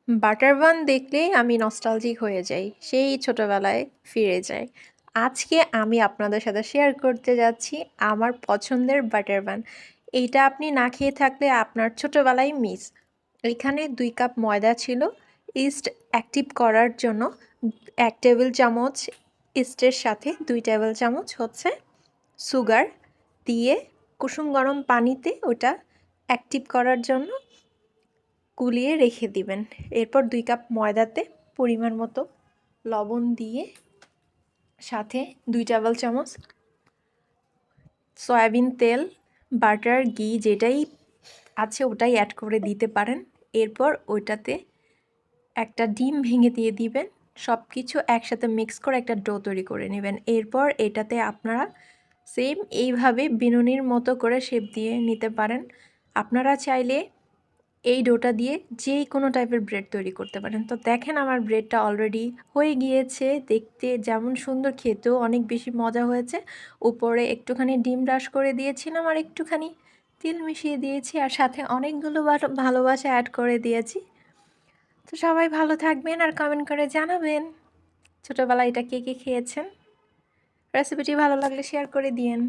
Butter বান দেখলেই আমি nostalgic হয়ে যাই। সেই ছোটবেলায় ফিরে যাই। আজকে আমি আপনাদের সাথে শেয়ার করতে যাচ্ছি আমার পছন্দের বাটার বান। এইটা আপনি না খেয়ে থাকলে আপনার ছোটবেলায় মিস। এখানে ২ কাপ ময়দা ছিল। ইস্ট অ্যাক্টিভ করার জন্য ১ টেবিল চামচ, ইস্টের সাথে ২ টেবিল চামচ হচ্ছে সুগার দিয়ে কুসুম গরম পানিতে ওটা অ্যাক্টিভ করার জন্য গুলিয়ে রেখে দিবেন। এরপর ২ কাপ ময়দাতে পরিমাণ মতো লবণ দিয়ে সাথে ২ টেবিল চামচ সয়াবিন তেল, বাটার, ঘি যেটাই আছে ওটাই অ্যাড করে দিতে পারেন। এরপর ওইটাতে একটা ডিম ভেঙে দিয়ে দিবেন। সব কিছু একসাথে মিক্স করে একটা ডো তৈরি করে নেবেন। এরপর এটাতে আপনারা সেম এইভাবে বিনুনির মতো করে শেপ দিয়ে নিতে পারেন। আপনারা চাইলে এই ডোটা দিয়ে যে কোনো টাইপের ব্রেড তৈরি করতে পারেন। তো দেখেন আমার ব্রেডটা অলরেডি হয়ে গিয়েছে। দেখতে যেমন সুন্দর, খেতেও অনেক বেশি মজা হয়েছে। উপরে একটুখানি ডিম ব্রাশ করে দিয়েছিলাম আর একটুখানি তেল মিশিয়ে দিয়েছি আর সাথে অনেকগুলো ভালোবাসা অ্যাড করে দিয়েছি। তো সবাই ভালো থাকবেন আর কমেন্ট করে জানাবেন ছোটোবেলায় এটা কে কে খেয়েছেন। রেসিপিটি ভালো লাগলে শেয়ার করে দিয়েন।